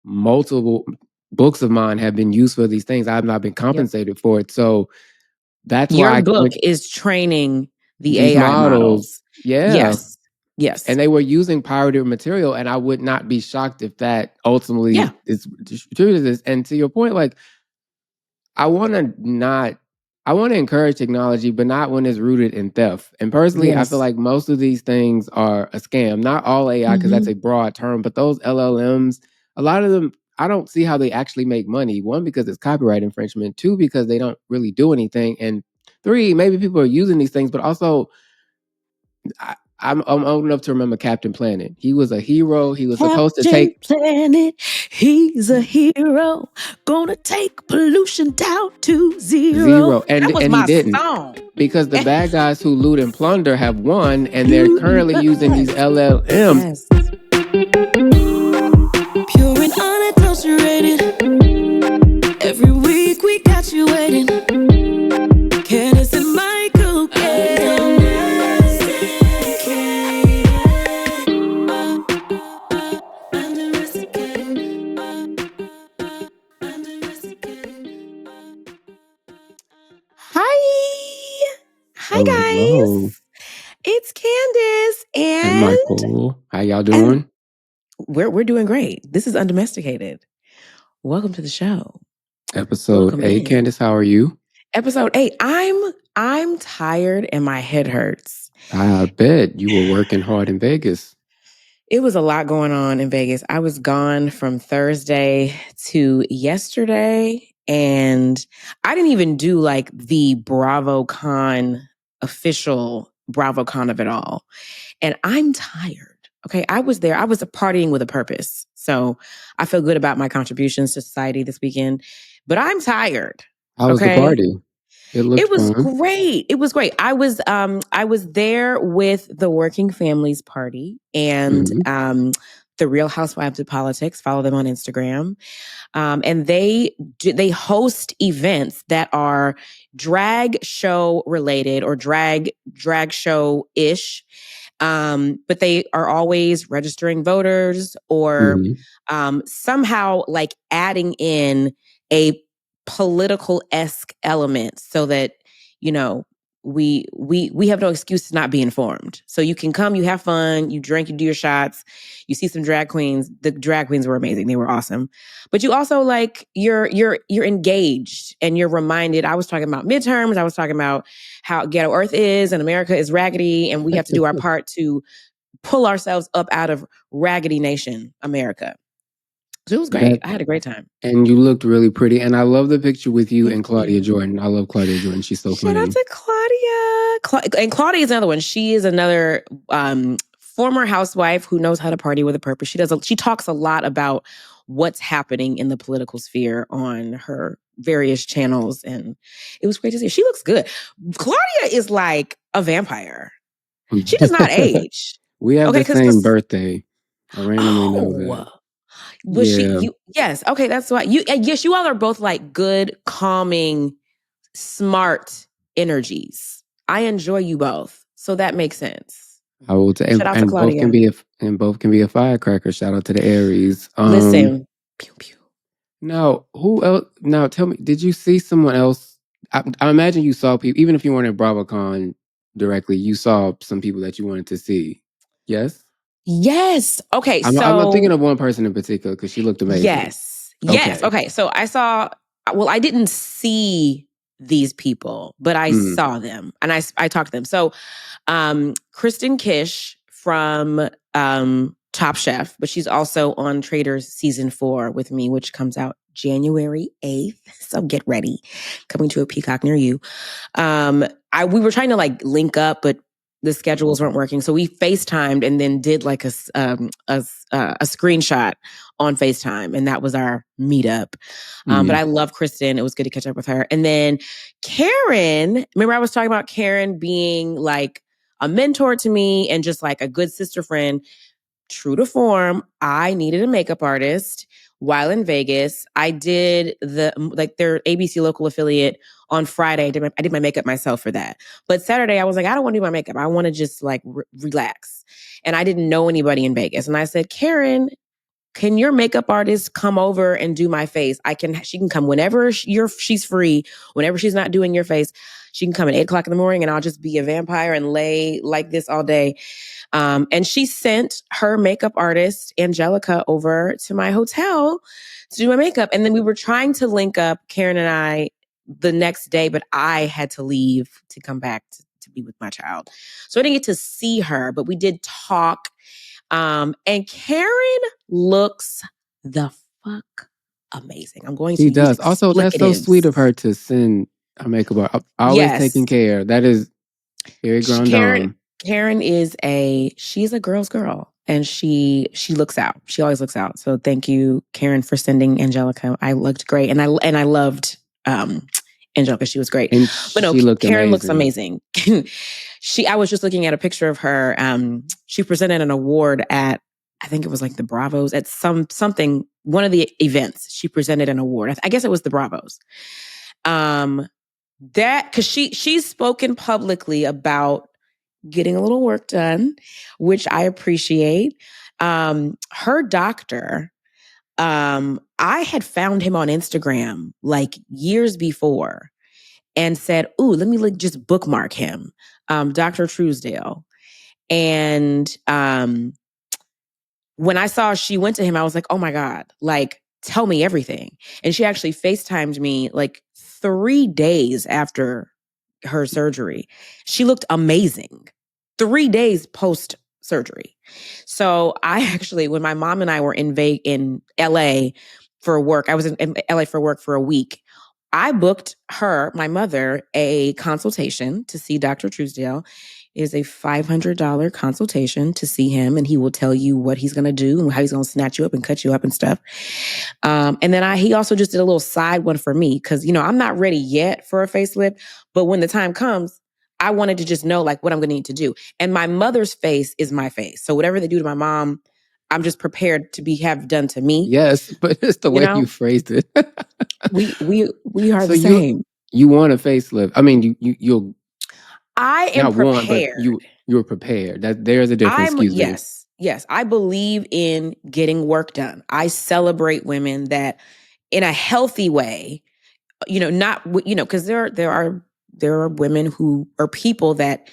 multiple books of mine have been used for these things. I've not been compensated for it. So that's Your why book is training the these AI models. Yeah. Yes. And they were using pirated material, and I would not be shocked if that ultimately is distributed. And to your point, like, I want to encourage technology, but not when it's rooted in theft. And personally, I feel like most of these things are a scam. Not all AI, because that's a broad term, but those LLMs, a lot of them, I don't see how they actually make money. One, because it's copyright infringement. Two, because they don't really do anything. And three, maybe people are using these things, but also I'm old enough to remember Captain Planet. He was a hero. He was supposed to take Planet. He's a hero. Gonna take pollution down to zero. And that was and my he didn't. song. Because the bad guys who loot and plunder have won, and they're currently using these LLMs. Yes. Pure and unadulterated. Every week we got you waiting. Candiace and Michael. Hi guys. Hello. It's Candiace and Michael. How y'all doing? We're doing great. This is Undomesticated. Welcome to the show. Episode 8. Candiace, how are you? Episode 8. I'm tired and my head hurts. I bet you were working hard in Vegas. It was a lot going on in Vegas. I was gone from Thursday to yesterday, and I didn't even do like the BravoCon official BravoCon of it all. And I'm tired. Okay, I was there. I was partying with a purpose. So I feel good about my contributions to society this weekend, but I'm tired. How was the party? It was great. It was great. I was there with the Working Families Party and the Real Housewives of Politics. Follow them on Instagram. And they host events that are drag show related or drag show ish. But they are always registering voters or somehow like adding in a political-esque element so that, you know, we have no excuse to not be informed. So you can come, you have fun, you drink, you do your shots, you see some drag queens. The drag queens were amazing. They were awesome. But you also like you're engaged and you're reminded. I was talking about midterms. I was talking about how ghetto Earth is and America is raggedy and we have to do our part to pull ourselves up out of raggedy nation, America. So it was great. I had a great time. And you looked really pretty. And I love the picture with you and Claudia Jordan. I love Claudia Jordan. She's so funny. Shout out to Claudia. And Claudia is another one. She is another former housewife who knows how to party with a purpose. She talks a lot about what's happening in the political sphere on her various channels. And it was great to see. She looks good. Claudia is like a vampire. She does not age. We have the same birthday. I randomly know that. Was yes. Okay, that's why yes, you all are both like good, calming, smart energies. I enjoy you both. So that makes sense. I will shout out to Claudia. Both can be a firecracker. Shout out to the Aries. Listen. Pew pew. Now, who else? Now, tell me, did you see someone else? I imagine you saw people, even if you weren't at BravoCon directly, you saw some people that you wanted to see. Yes? Yes. Okay. I'm thinking of one person in particular because she looked amazing. Yes. Yes. Okay. So I didn't see these people, but I saw them and I talked to them. So Kristen Kish from Top Chef, but she's also on Traitors season 4 with me, which comes out January 8th. So get ready. Coming to a Peacock near you. We were trying to like link up, but the schedules weren't working. So we FaceTimed and then did like a screenshot on FaceTime. And that was our meetup. But I love Kristen. It was good to catch up with her. And then Karen, remember I was talking about Karen being like a mentor to me and just like a good sister friend. True to form, I needed a makeup artist while in Vegas. I did their ABC local affiliate on Friday. I did my makeup myself for that. But Saturday, I was like, I don't want to do my makeup. I want to just like relax. And I didn't know anybody in Vegas. And I said, Karen, can your makeup artist come over and do my face? She can come whenever she's free, whenever she's not doing your face. She can come at 8:00 in the morning and I'll just be a vampire and lay like this all day. And she sent her makeup artist, Angelica, over to my hotel to do my makeup. And then we were trying to link up, Karen and I, the next day, but I had to leave to come back to be with my child. So I didn't get to see her, but we did talk. And Karen looks the fuck amazing. I'm going to She does. Also, that's so sweet of her to send a makeup art. Always taking care. That is very grand dame. Karen she's a girl's girl, and she looks out. She always looks out. So thank you, Karen, for sending Angelica. I looked great, and I loved Angelica. She was great. And but no, Karen looks amazing. I was just looking at a picture of her. She presented an award at, I think it was like the Bravos at something, one of the events. She presented an award. I guess it was the Bravos. Because she's spoken publicly about getting a little work done, which I appreciate. Her doctor, I had found him on Instagram like years before and said, ooh, let me just bookmark him, Dr. Truesdale. And when I saw she went to him, I was like, oh my God, like, tell me everything. And she actually FaceTimed me like 3 days after her surgery. She looked amazing. 3 days post surgery. So I actually, when my mom and I were in LA for work, I was in LA for work for a week. I booked my mother, a consultation to see Dr. Truesdale. It is a $500 consultation to see him, and he will tell you what he's going to do and how he's going to snatch you up and cut you up and stuff. And then he also just did a little side one for me because, I'm not ready yet for a facelift, but when the time comes, I wanted to just know like what I'm going to need to do. And my mother's face is my face. So whatever they do to my mom, I'm just prepared to have done to me. Yes, but it's the way you phrased it. we are the same. You want a facelift. I mean, you'll. I am prepared. But you're prepared. There's a difference. Yes. I believe in getting work done. I celebrate women that, in a healthy way, because there are women who are people that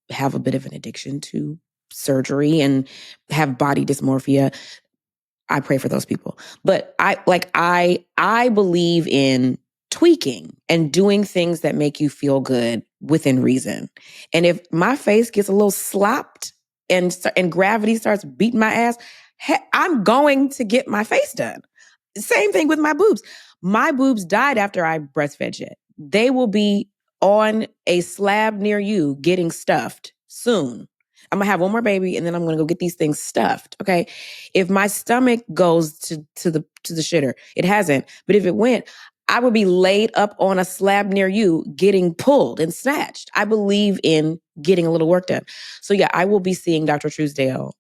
have a bit of an addiction to surgery and have body dysmorphia. I pray for those people, but I believe in tweaking and doing things that make you feel good within reason. And if my face gets a little slapped and gravity starts beating my ass, I'm going to get my face done. Same thing with my boobs. My boobs died after I breastfed yet. They will be on a slab near you getting stuffed soon. I'm going to have one more baby and then I'm going to go get these things stuffed. Okay. If my stomach goes to the shitter, it hasn't. But if it went, I would be laid up on a slab near you getting pulled and snatched. I believe in getting a little work done. So yeah, I will be seeing Dr. Truesdale.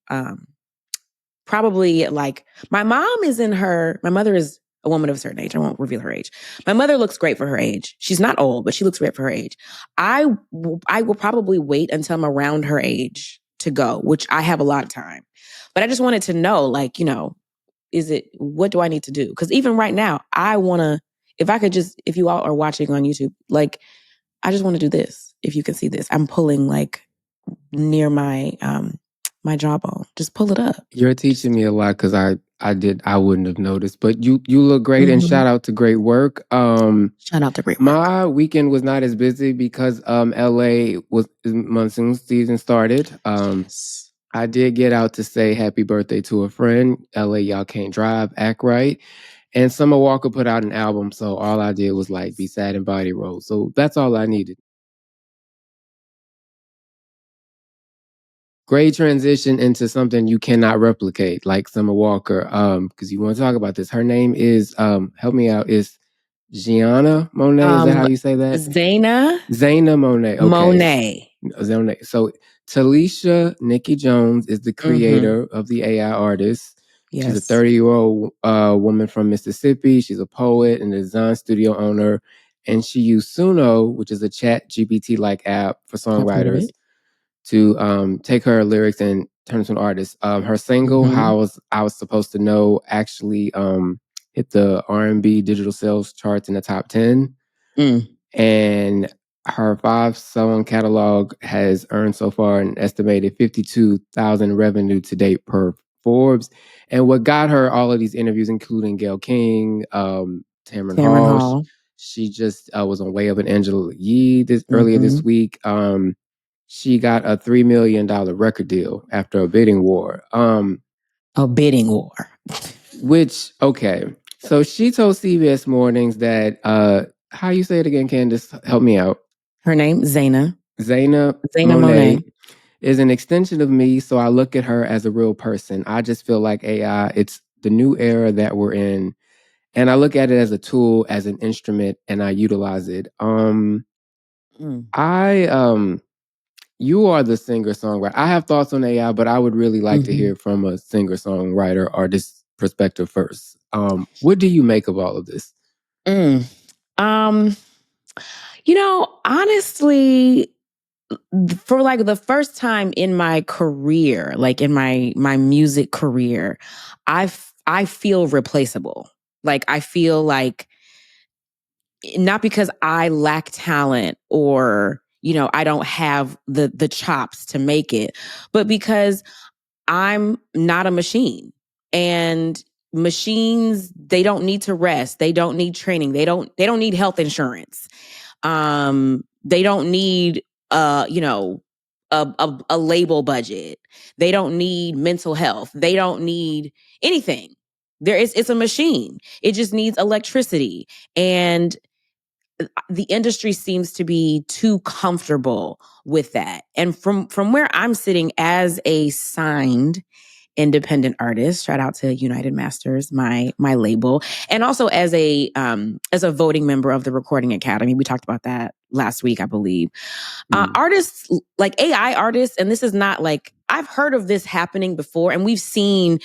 Probably like my mother is a woman of a certain age. I won't reveal her age. My mother looks great for her age. She's not old, but she looks great for her age. I will probably wait until I'm around her age to go, which I have a lot of time. But I just wanted to know, like, what do I need to do? Because even right now, I want to, if you all are watching on YouTube, like, I just want to do this. If you can see this, I'm pulling like near my jawbone. Just pull it up. You're teaching me a lot because I wouldn't have noticed. But you look great, and shout out to great work. Shout out to great work. My weekend was not as busy because LA monsoon season started. I did get out to say happy birthday to a friend. LA, y'all can't drive, act right. And Summer Walker put out an album, so all I did was like be sad and body roll. So that's all I needed. Great transition into something you cannot replicate, like Summer Walker. Because you want to talk about this. Her name is help me out. Is Xania Monet? Is that how you say that? Xania Monet. Okay. Monet. So Telisha Nikki Jones is the creator of the AI artist. Yes. She's a 30-year-old woman from Mississippi. She's a poet and a design studio owner. And she used Suno, which is a chat GPT-like app for songwriters, to take her lyrics and turn to an artist. Her single, How I Was Supposed to Know, actually hit the R&B digital sales charts in the top 10. And her 5-song catalog has earned so far an estimated $52,000 revenue to date per Forbes. And what got her all of these interviews, including Gayle King, Tamron Hall. She just was on Way Up and Angela Yee earlier this week. She got a $3 million record deal after a bidding war. A bidding war. Which, okay. So she told CBS Mornings that, how you say it again, Candiace? Help me out. Her name, Xania Monet is an extension of me, so I look at her as a real person. I just feel like AI, it's the new era that we're in. And I look at it as a tool, as an instrument, and I utilize it. You are the singer-songwriter. I have thoughts on AI, but I would really like to hear from a singer-songwriter artist perspective first. What do you make of all of this? Honestly, for like the first time in my career, like in my music career, I feel replaceable. Like I feel like, not because I lack talent or, I don't have the chops to make it, but because I'm not a machine. And machines, they don't need to rest. They don't need training. They don't need health insurance. They don't need a label budget. They don't need mental health. They don't need anything. It's a machine. It just needs electricity. And the industry seems to be too comfortable with that. And from where I'm sitting as a signed independent artist, shout out to United Masters, my label, and also as a voting member of the Recording Academy. We talked about that last week, I believe. Artists like AI artists, and this is not like, I've heard of this happening before, and we've seen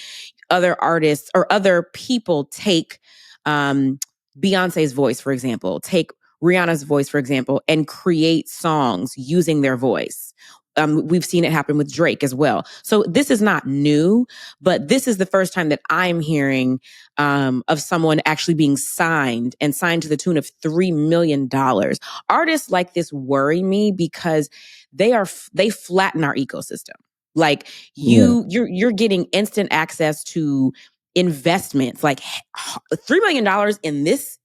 other artists or other people take Beyonce's voice, for example, take Rihanna's voice, for example, and create songs using their voice. We've seen it happen with Drake as well. So this is not new, but this is the first time that I'm hearing of someone actually being signed to the tune of $3 million. Artists like this worry me because they flatten our ecosystem. Like you're getting instant access to investments. Like $3 million in this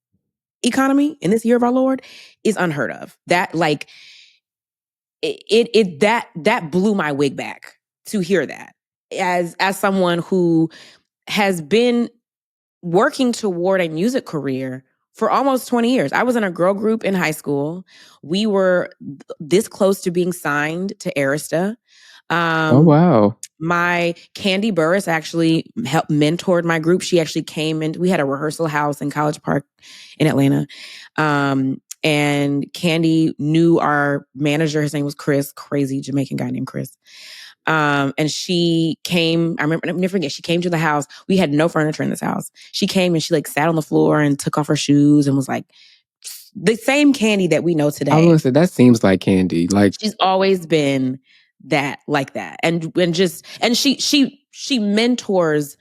economy, in this year of our Lord, is unheard of. That like that blew my wig back to hear that as someone who has been working toward a music career for almost 20 years. I was in a girl group in high school. We were this close to being signed to Arista. Oh, wow. My Candy Burris actually helped mentored my group. She actually came and we had a rehearsal house in College Park in Atlanta. And Candy knew our manager. His name was Chris, crazy Jamaican guy named Chris. And she came, I'll never forget, she came to the house. We had no furniture in this house. She came and she like sat on the floor and took off her shoes and was like, the same Candy that we know today. I was gonna say, that seems like Candy. Like, she's always been that, like that. And she mentors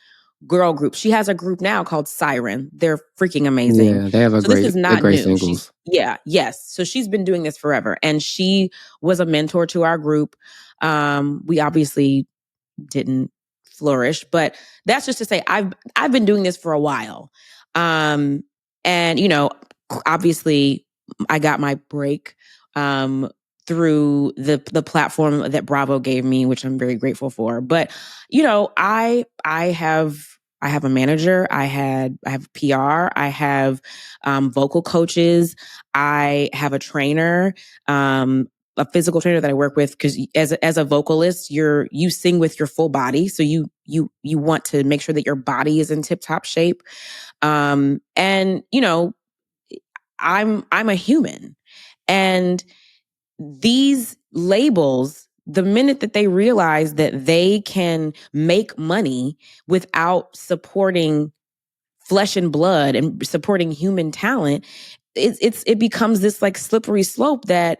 girl groups. She has a group now called Siren. They're freaking amazing. Yeah, they have this is not great new. singles. Yes. So she's been doing this forever. And she was a mentor to our group. We obviously didn't flourish, but that's just to say I've been doing this for a while. And obviously I got my break through the platform that Bravo gave me, which I'm very grateful for. But I have a manager. I have PR. I have vocal coaches. I have a trainer, a physical trainer that I work with, because as a vocalist, you sing with your full body, so you want to make sure that your body is in tip-top shape. And I'm a human, and these labels, the minute that they realize that they can make money without supporting flesh and blood and supporting human talent, it becomes this like slippery slope that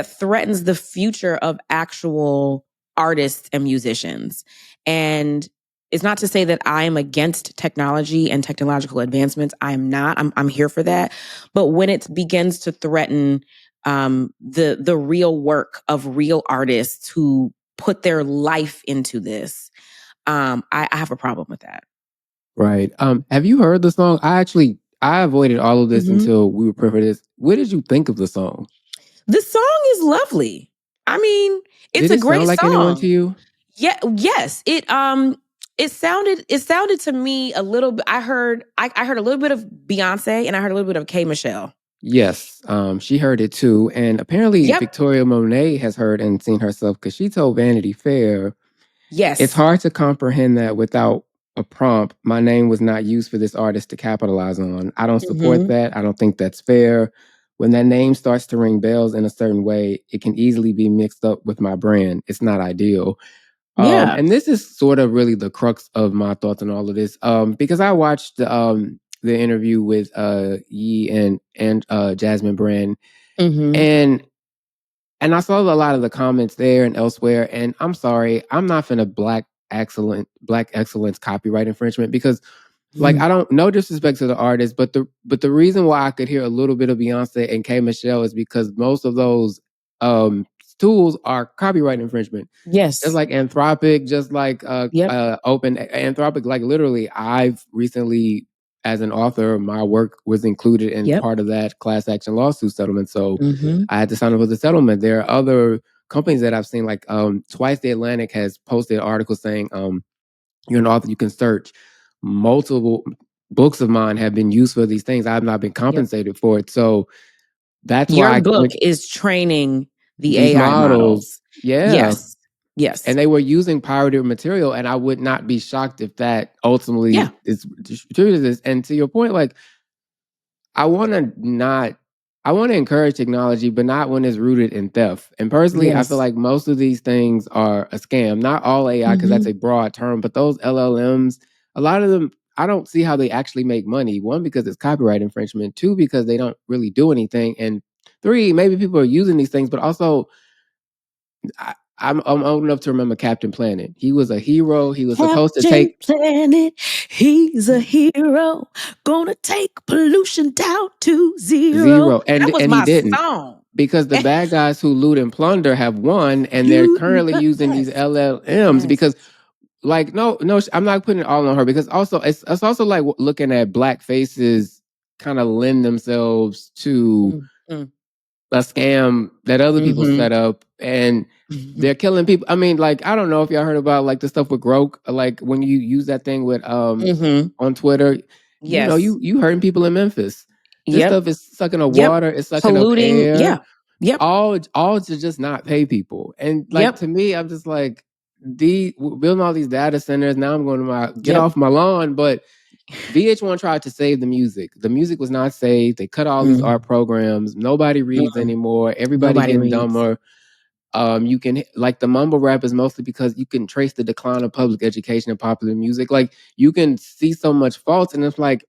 threatens the future of actual artists and musicians. And it's not to say that I'm against technology and technological advancements. I'm not. I'm here for that. But when it begins to threaten the real work of real artists who put their life into this, I have a problem with that. Right. Have you heard the song? I avoided all of this until we were prepared for this. What did you think of the song? The song is lovely. I mean, it's Did a it great sound like song. anyone to you? Yeah, yes. It sounded to me a little bit. I heard a little bit of Beyonce and I heard a little bit of K Michelle. Yes, she heard it too, and apparently Victoria Monet has heard and seen herself because she told Vanity Fair, yes, it's hard to comprehend that without a prompt. My name was not used for this artist to capitalize on. I don't support that. I don't think that's fair. When that name starts to ring bells in a certain way, it can easily be mixed up with my brand. It's not ideal. And this is sort of really the crux of my thoughts on all of this. Because I watched the interview with Yi and Jasmine Brand, and I saw a lot of the comments there and elsewhere. And I'm sorry, I'm not finna black excellence copyright infringement because, like, I don't, no disrespect to the artist, but the reason why I could hear a little bit of Beyonce and K Michelle is because most of those tools are copyright infringement. Yes. Just like Anthropic, just like Open Anthropic. Like literally, I've recently, as an author, my work was included in part of that class action lawsuit settlement. So I had to sign up for the settlement. There are other companies that I've seen, like Twice the Atlantic has posted articles saying, you're an author, you can search. Multiple books of mine have been used for these things. I have not been compensated for it. So that's why your book is training these AI models. Yeah. Yes. And they were using pirated material, and I would not be shocked if that ultimately is distributed this. And to your point, like, I want to encourage technology, but not when it's rooted in theft. And personally, I feel like most of these things are a scam. Not all AI, because that's a broad term, but those LLMs, a lot of them, I don't see how they actually make money. One, because it's copyright infringement. Two, because they don't really do anything. And three, maybe people are using these things, but also I'm old enough to remember Captain Planet. He was a hero. He was supposed to take Planet. He's a hero. Gonna take pollution down to zero. And that was and my he didn't. song. Because the bad guys who loot and plunder have won, and they're currently using these LLMs because, like, no, I'm not putting it all on her, because also it's also like looking at black faces kind of lend themselves to a scam that other people set up, and they're killing people. I mean, like, I don't know if y'all heard about like the stuff with Grok, like when you use that thing with on Twitter, you know, you hurting people in Memphis. This stuff is sucking up water, it's sucking polluting, up air. Yep. All to just not pay people. And like to me, I'm just like, building all these data centers. Now I'm going to get off my lawn. But VH1 tried to save the music. The music was not saved. They cut all these art programs. Nobody reads anymore. Everybody getting dumber. You can, like, the mumble rap is mostly because you can trace the decline of public education and popular music. Like, you can see so much faults, and it's like,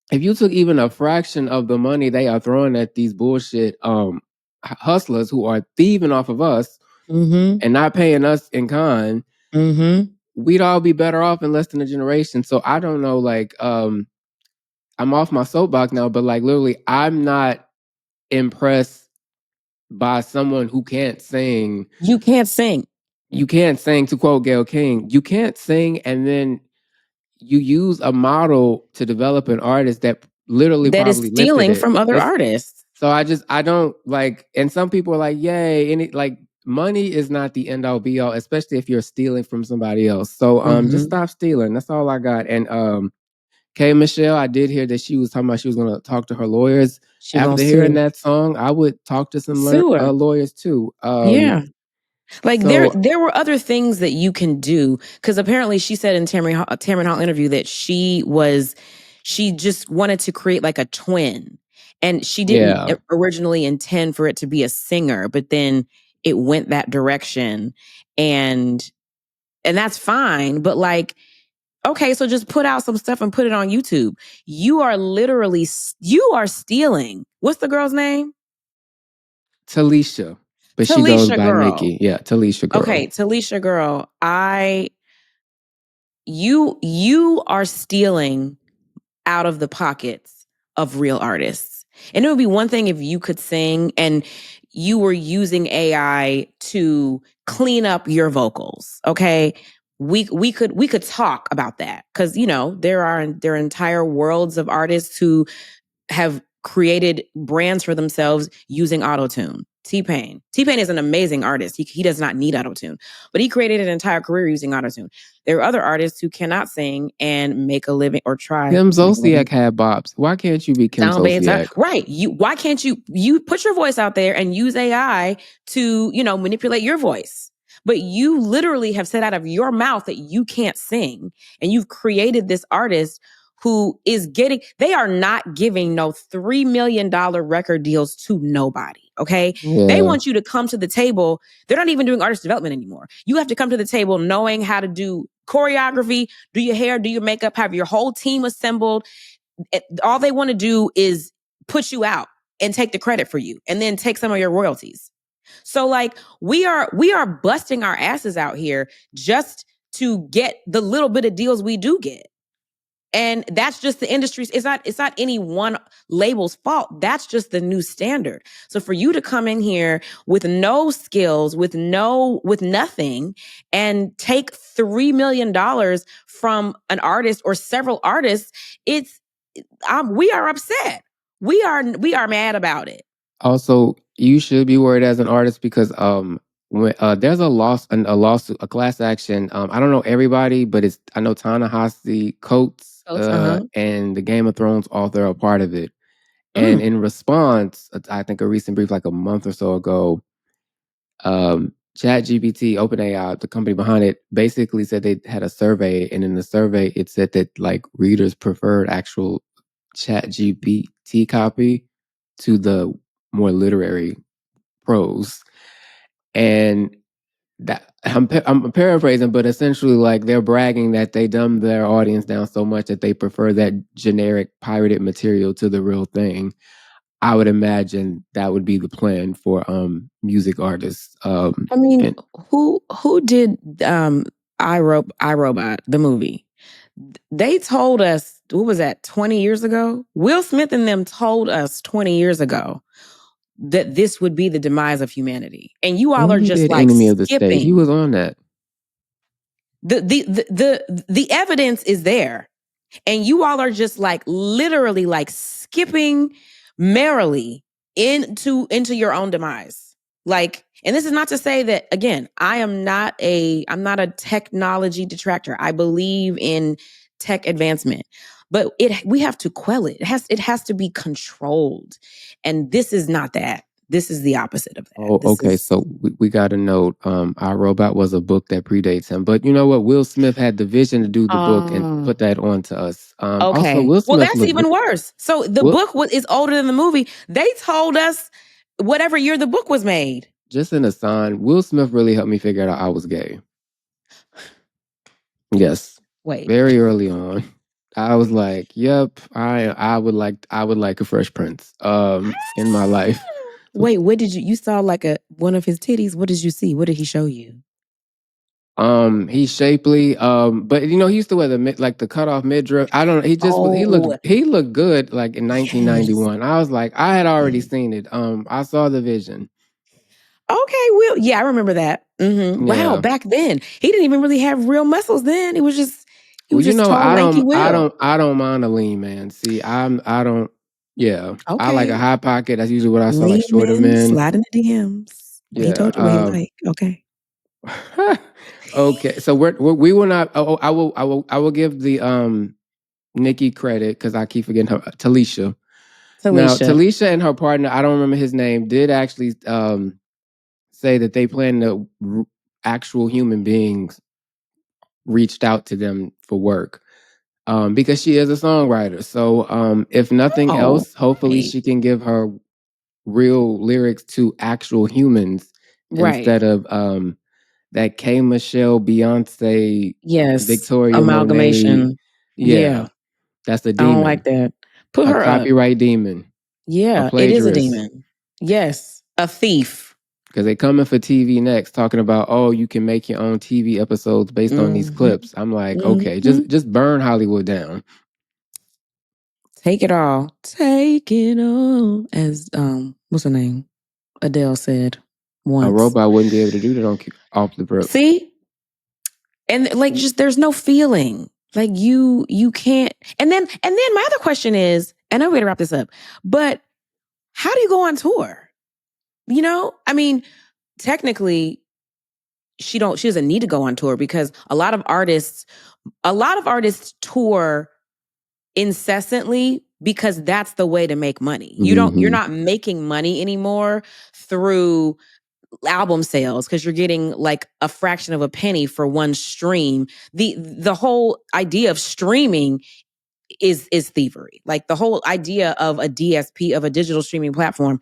if you took even a fraction of the money they are throwing at these bullshit hustlers who are thieving off of us and not paying us in kind, we'd all be better off in less than a generation. So I don't know, like, I'm off my soapbox now, but like literally, I'm not impressed by someone who can't sing. You can't sing. You can't sing, to quote Gayle King. You can't sing, and then you use a model to develop an artist that literally that probably is stealing lifted it from other artists. So I don't like, and some people are like, yay, and it, like, money is not the end all be all, especially if you're stealing from somebody else. So just stop stealing. That's all I got. And K Michelle, I did hear that she was talking about she was gonna talk to her lawyers. After hearing that song, I would talk to some lawyers too. Like, there were other things that you can do, because apparently she said in Tamron Hall interview that she just wanted to create like a twin, and she didn't originally intend for it to be a singer, but then it went that direction, and that's fine. But like, okay, so just put out some stuff and put it on YouTube. You are stealing. What's the girl's name? Telisha. But she goes by Nikki. Yeah, Telisha girl. Okay, Telisha girl. You are stealing out of the pockets of real artists. And it would be one thing if you could sing and you were using AI to clean up your vocals. Okay. We could talk about that because there are entire worlds of artists who have created brands for themselves using autotune. T-Pain is an amazing artist. He does not need autotune, but he created an entire career using autotune. There are other artists who cannot sing and make a living or try. Kim Zolciak had bops. Why can't you be Kim Zolciak? Right. Why can't you put your voice out there and use AI to, manipulate your voice? But you literally have said out of your mouth that you can't sing, and you've created this artist who is they are not giving no $3 million record deals to nobody. Okay. Yeah. They want you to come to the table. They're not even doing artist development anymore. You have to come to the table knowing how to do choreography, do your hair, do your makeup, have your whole team assembled. All they want to do is put you out and take the credit for you and then take some of your royalties. So like we are busting our asses out here just to get the little bit of deals we do get. And that's just the industry's, it's not any one label's fault. That's just the new standard. So for you to come in here with no skills, with nothing, and take $3 million from an artist or several artists, we are upset. We are mad about it. Also, you should be worried as an artist because when there's a lawsuit, a class action. I don't know everybody, but I know Ta-Nehisi Coates, and the Game of Thrones author are part of it. And in response, I think a recent brief, like a month or so ago, ChatGPT, OpenAI, the company behind it, basically said they had a survey, and in the survey, it said that like readers preferred actual ChatGPT copy to the more literary prose. And that I'm paraphrasing, but essentially like they're bragging that they dumbed their audience down so much that they prefer that generic pirated material to the real thing. I would imagine that would be the plan for music artists. I mean, who did iRobot, the movie? They told us, what was that, 20 years ago? Will Smith and them told us 20 years ago that this would be the demise of humanity. And you all are just like Enemy of the State. He was on that. The evidence is there. And you all are just like literally like skipping merrily into your own demise. Like, and this is not to say that, again, I'm not a technology detractor. I believe in tech advancement, but we have to quell it. It has to be controlled. And this is not that. This is the opposite of that. Oh, okay. So we got a note. iRobot was a book that predates him, but you know what? Will Smith had the vision to do the book and put that on to us. Okay. Also, Will Smith, well, that's even worse. So the book is older than the movie. They told us whatever year the book was made. Just an aside, Will Smith really helped me figure out I was gay. Yes. Wait. Very early on. I was like, "Yep, I would like a Fresh Prince in my life." Wait, what did you saw like one of his titties? What did you see? What did he show you? He's shapely. But he used to wear the cut off midriff. I don't know. He looked good like in 1991. I was like, I had already seen it. I saw the vision. Okay, Will. Yeah, I remember that. Mm-hmm. Yeah. Wow, back then he didn't even really have real muscles. Then he was just tall, lanky Will. I don't mind a lean man. See, I don't. Yeah, okay. I like a high pocket. That's usually what I saw like shorter men. Slide in the DMs. Yeah, he told you what he like. Okay. Okay, so we will not. I will give the Nikki credit because I keep forgetting her. Telisha. Now Telisha and her partner, I don't remember his name, did actually say that they plan to actual human beings reached out to them for work because she is a songwriter. So if nothing else, hopefully she can give her real lyrics to actual humans instead of that K. Michelle, Beyonce, Victoria amalgamation. Monet. Yeah, that's a demon. I don't like that. Put her copyright demon. Yeah, it is a demon. Yes, a thief. Because they coming for TV next, talking about, oh, you can make your own TV episodes based on these clips. I'm like, okay, just burn Hollywood down. Take it all. Take it all. As what's her name? Adele said once. A robot wouldn't be able to do that off the rip. See? And like, just there's no feeling. Like you can't. And then my other question is, and I'm going to wrap this up, but how do you go on tour? You know, I mean, technically, she doesn't need to go on tour because a lot of artists tour incessantly because that's the way to make money. You're not making money anymore through album sales because you're getting like a fraction of a penny for one stream. The whole idea of streaming is thievery. Like the whole idea of a DSP, of a digital streaming platform,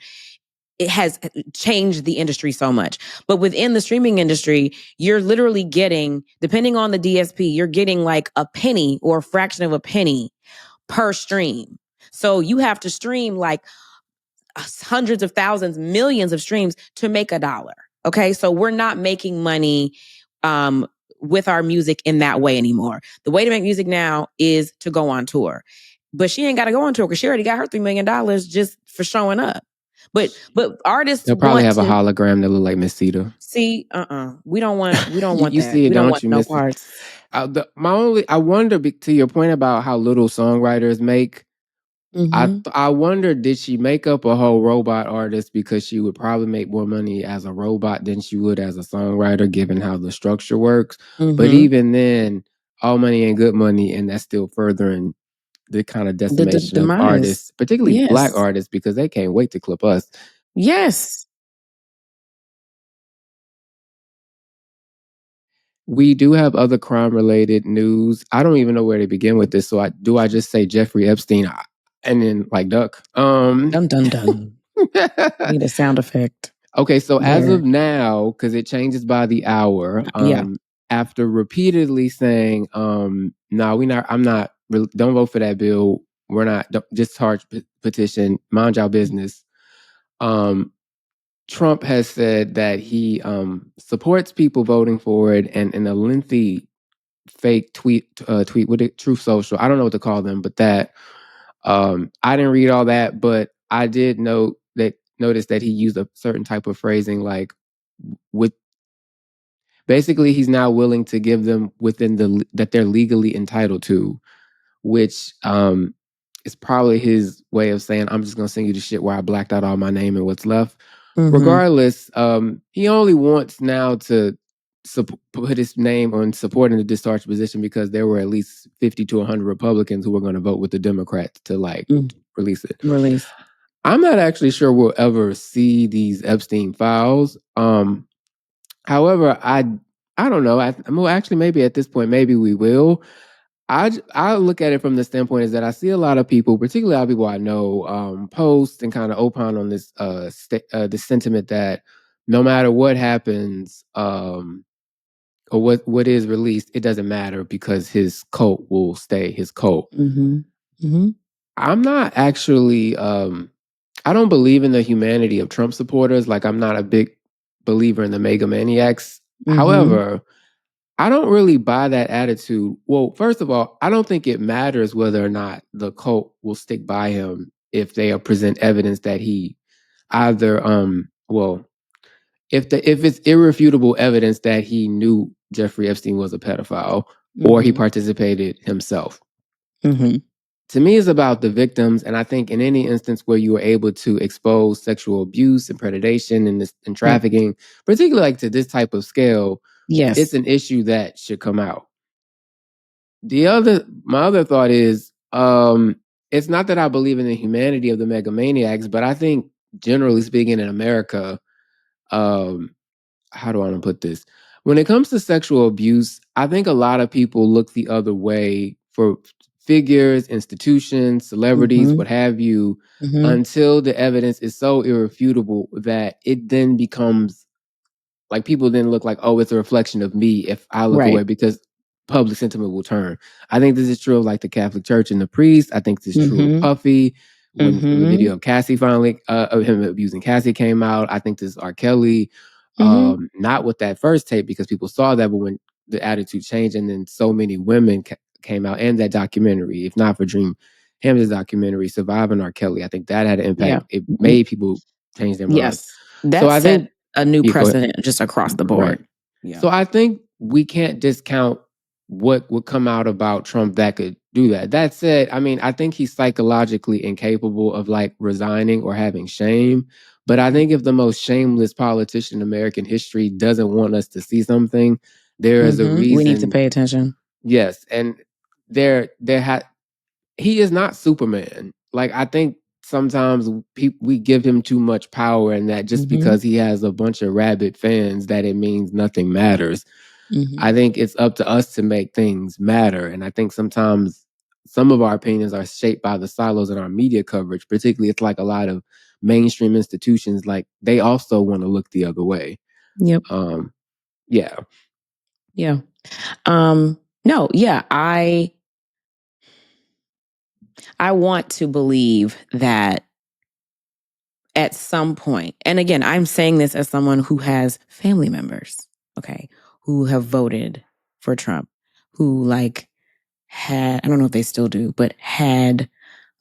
it has changed the industry so much. But within the streaming industry, you're literally getting, depending on the DSP, you're getting like a penny or a fraction of a penny per stream. So you have to stream like hundreds of thousands, millions of streams to make $1. Okay. So we're not making money with our music in that way anymore. The way to make music now is to go on tour. But she ain't got to go on tour because she already got her $3 million just for showing up. But artists, they'll probably have a hologram that look like Miss Cedar. See, we don't want you that. See it, don't you? No parts. I wonder, to your point about how little songwriters make. I wonder, did she make up a whole robot artist because she would probably make more money as a robot than she would as a songwriter, given how the structure works. But even then, all money ain't good money, and that's still furthering the kind of decimation of artists, particularly Black artists, because they can't wait to clip us. Yes. We do have other crime-related news. I don't even know where to begin with this. So I just say Jeffrey Epstein and then like duck? Dun dun dun. Need a sound effect. Okay, so as of now, because it changes by the hour, after repeatedly saying, no, don't vote for that bill. We're not, just charge petition, mind y'all business. Trump has said that he supports people voting for it, and in a lengthy fake tweet with it, Truth Social, I don't know what to call them, but that I didn't read all that, but I did notice that he used a certain type of phrasing, like basically he's now willing to give them that they're legally entitled to, which is probably his way of saying, I'm just gonna send you the shit where I blacked out all my name and what's left. Regardless, he only wants now to put his name on supporting the discharge position because there were at least 50 to 100 Republicans who were going to vote with the Democrats to release it. I'm not actually sure we'll ever see these Epstein files. However, I don't know. Actually, maybe at this point, maybe we will. I look at it from the standpoint is that I see a lot of people, particularly a lot of people I know, post and kind of opine on this this sentiment that no matter what happens or what is released, it doesn't matter because his cult will stay his cult. I'm not actually. I don't believe in the humanity of Trump supporters. Like, I'm not a big believer in the mega maniacs. However, I don't really buy that attitude. Well, first of all, I don't think it matters whether or not the cult will stick by him if they present evidence that he either if it's irrefutable evidence that he knew Jeffrey Epstein was a pedophile or he participated himself. To me, it's about the victims, and I think in any instance where you are able to expose sexual abuse and predation and trafficking, particularly like to this type of scale, it's an issue that should come out. My other thought is, it's not that I believe in the humanity of the megamaniacs, but I think generally speaking in America, how do I want to put this? When it comes to sexual abuse, I think a lot of people look the other way for figures, institutions, celebrities, what have you, until the evidence is so irrefutable that it then becomes like people then look like, oh, it's a reflection of me if I look away because public sentiment will turn. I think this is true of like the Catholic Church and the priest. I think this is true of Puffy. when the video of Cassie finally of him abusing Cassie came out. I think this R. Kelly, not with that first tape because people saw that, but when the attitude changed and then so many women came out, and that documentary, if not for Dream Hamden's documentary, Surviving R. Kelly, I think that had an impact. Yeah. It made people change their mind. Yes. So I think a new precedent just across the board. Right. Yeah. So I think we can't discount what would come out about Trump that could do that. That said, I mean, I think he's psychologically incapable of like resigning or having shame. But I think if the most shameless politician in American history doesn't want us to see something, there is a reason. We need to pay attention. Yes. And he is not Superman. Like, I think sometimes we give him too much power, and that just because he has a bunch of rabid fans that it means nothing matters. I think it's up to us to make things matter. And I think sometimes some of our opinions are shaped by the silos in our media coverage. Particularly, it's like a lot of mainstream institutions, like they also want to look the other way. Yep. Yeah. Yeah. No, yeah, I want to believe that at some point, and again, I'm saying this as someone who has family members, okay, who have voted for Trump, who like had, I don't know if they still do, but had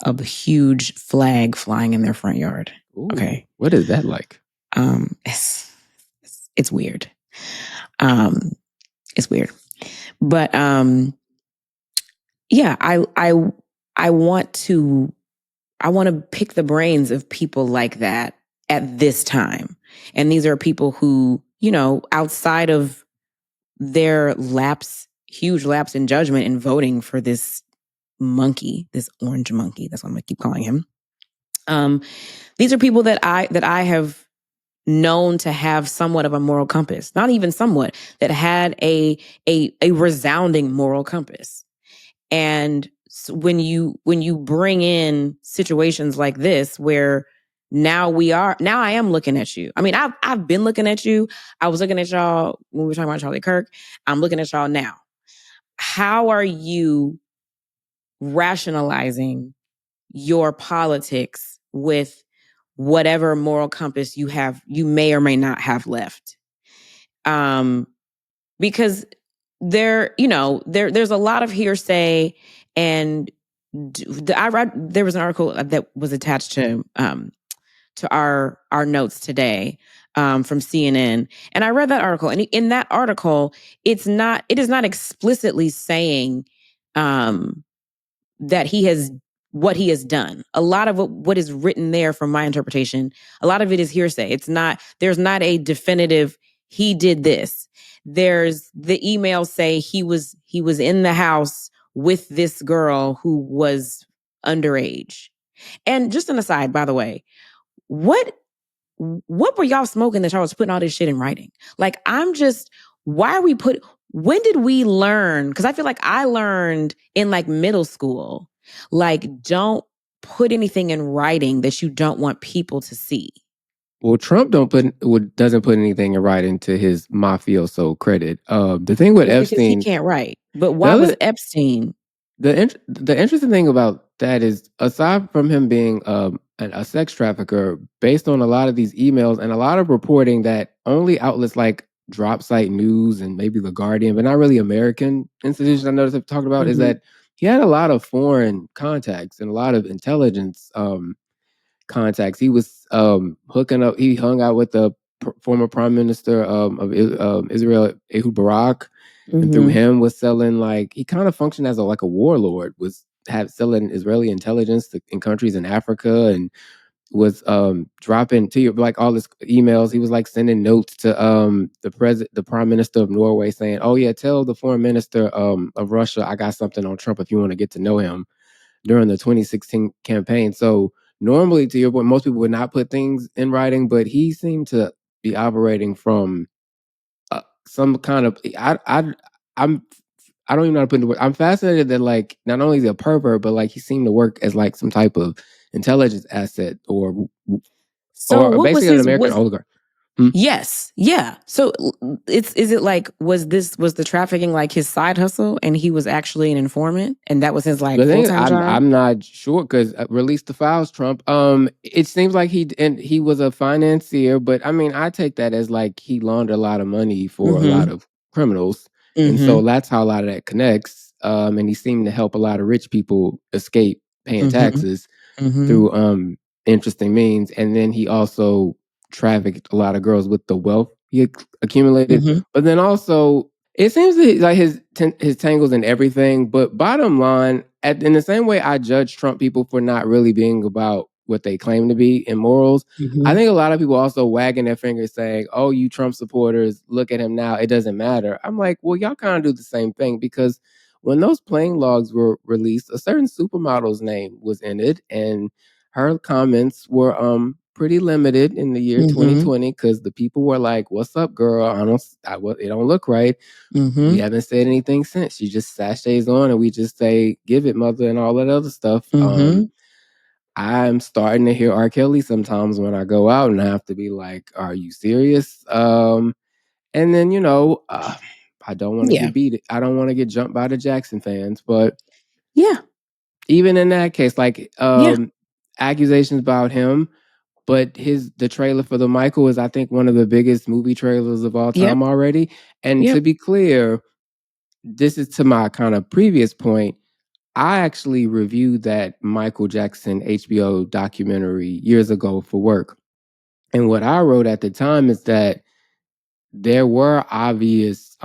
a huge flag flying in their front yard. Ooh, okay. What is that like? It's weird. It's weird. But yeah, I want to pick the brains of people like that at this time. And these are people who, you know, outside of their huge lapse in judgment in voting for this monkey, this orange monkey, that's what I'm gonna keep calling him. These are people that I have known to have somewhat of a moral compass, not even somewhat, that had a resounding moral compass. And so when you bring in situations like this, where now I am looking at you. I mean, I've been looking at you. I was looking at y'all when we were talking about Charlie Kirk. I'm looking at y'all now. How are you rationalizing your politics with whatever moral compass you may or may not have left? Because there's a lot of hearsay, and there was an article that was attached to our notes today from CNN, and I read that article, and in that article, it is not explicitly saying that what he has done. A lot of what is written there, from my interpretation, a lot of it is hearsay. There's not a definitive, he did this. There's the emails say he was in the house with this girl who was underage. And just an aside, by the way, what were y'all smoking that y'all was putting all this shit in writing? Like, when did we learn? Because I feel like I learned in like middle school, like, don't put anything in writing that you don't want people to see. Well, Trump doesn't put anything in writing to his mafioso credit. The thing with Epstein, he can't write. But why was Epstein? The interesting thing about that is, aside from him being a sex trafficker, based on a lot of these emails and a lot of reporting that only outlets like Drop Site News and maybe The Guardian, but not really American institutions I noticed have talked about, is that he had a lot of foreign contacts and a lot of intelligence contacts. He was hooking up. He hung out with the former prime minister of Israel, Ehud Barak, and through him was selling, like, he kind of functioned as a warlord, was selling Israeli intelligence in countries in Africa, and was dropping to like all his emails. He was like sending notes to the prime minister of Norway saying, "Oh yeah, tell the foreign minister of Russia I got something on Trump if you want to get to know him," during the 2016 campaign. So normally, to your point, most people would not put things in writing, but he seemed to be operating from some kind of I don't even know how to put it in words. I'm fascinated that, like, not only is he a pervert, but like he seemed to work as like some type of intelligence asset or basically an American oligarch. Yes. Yeah. So is it like, was the trafficking like his side hustle and he was actually an informant and that was his like full-time job? I'm not sure because release the files, Trump. It seems like he was a financier, but I mean, I take that as like he laundered a lot of money for a lot of criminals, and so that's how a lot of that connects. And he seemed to help a lot of rich people escape paying taxes through interesting means. And then he also trafficked a lot of girls with the wealth he accumulated. But then also, it seems like his tangles in everything. But bottom line, in the same way I judge Trump people for not really being about what they claim to be in morals, I think a lot of people also wagging their fingers saying, "Oh, you Trump supporters, look at him now. It doesn't matter." I'm like, well, y'all kind of do the same thing because when those plane logs were released, a certain supermodel's name was in it, and her comments were pretty limited in the year 2020 because the people were like, "What's up, girl? It don't look right." We haven't said anything since. She just sachets on, and we just say, "Give it, mother," and all that other stuff. I'm starting to hear R. Kelly sometimes when I go out, and I have to be like, "Are you serious?" And then I don't want to get beat. I don't want to get jumped by the Jackson fans, but even in that case, like accusations about him. But the trailer for the Michael is, I think, one of the biggest movie trailers of all time already. And to be clear, this is to my kind of previous point. I actually reviewed that Michael Jackson HBO documentary years ago for work. And what I wrote at the time is that there were obvious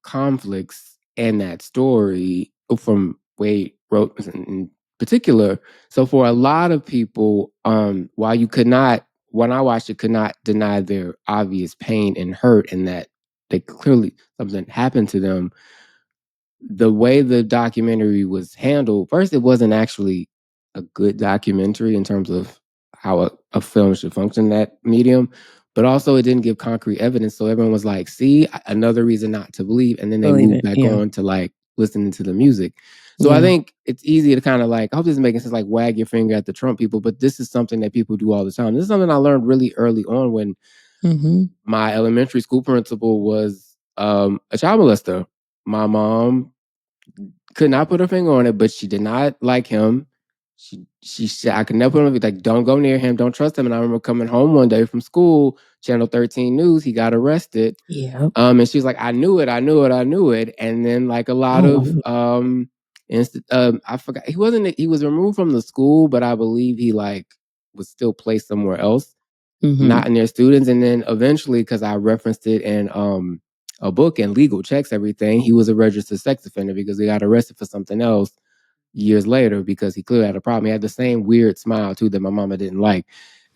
conflicts in that story from Wade wrote in particular. So for a lot of people, while you could not, when I watched it, could not deny their obvious pain and hurt and that they clearly something happened to them, the way the documentary was handled, first, it wasn't actually a good documentary in terms of how a film should function in that medium, but also it didn't give concrete evidence. So everyone was like, see, another reason not to believe. And then they moved back on to like listening to the music. So I think it's easy to kind of like, I hope this is making sense, like wag your finger at the Trump people, but this is something that people do all the time. This is something I learned really early on when my elementary school principal was a child molester. My mom could not put her finger on it, but she did not like him. She said, I could never put him, like, don't go near him, don't trust him. And I remember coming home one day from school, Channel 13 News, he got arrested. And she was like, I knew it. And then like a lot of I forgot, he was removed from the school, but I believe he like was still placed somewhere else, not in their students. And then eventually, because I referenced it in a book and legal checks everything, he was a registered sex offender because he got arrested for something else years later because he clearly had a problem. He had the same weird smile too that my mama didn't like.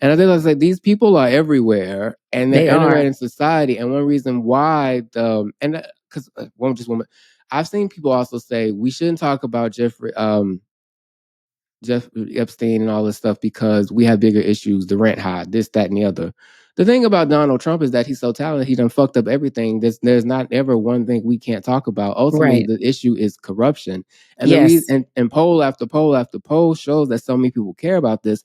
And I think I was like, these people are everywhere and they're everywhere in society. And one reason why because I've seen people also say we shouldn't talk about Jeff Epstein and all this stuff because we have bigger issues, the rent high, this, that, and the other. The thing about Donald Trump is that he's so talented, he done fucked up everything. There's not ever one thing we can't talk about. Ultimately, the issue is corruption. And the reason and poll after poll after poll shows that so many people care about this.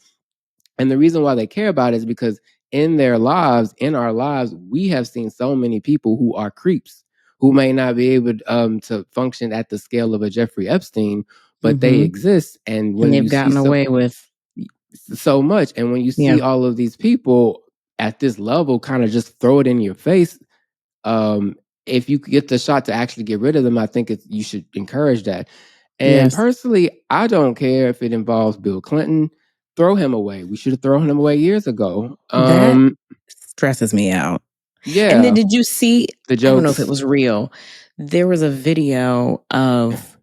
And the reason why they care about it is because in our lives, we have seen so many people who are creeps, who may not be able to function at the scale of a Jeffrey Epstein, but they exist. And when they've gotten away with so much, and when you see all of these people at this level kind of just throw it in your face, if you get the shot to actually get rid of them, I think you should encourage that. And personally, I don't care if it involves Bill Clinton. Throw him away. We should have thrown him away years ago. That stresses me out. Yeah. And then did you see, the jokes? I don't know if it was real. There was a video of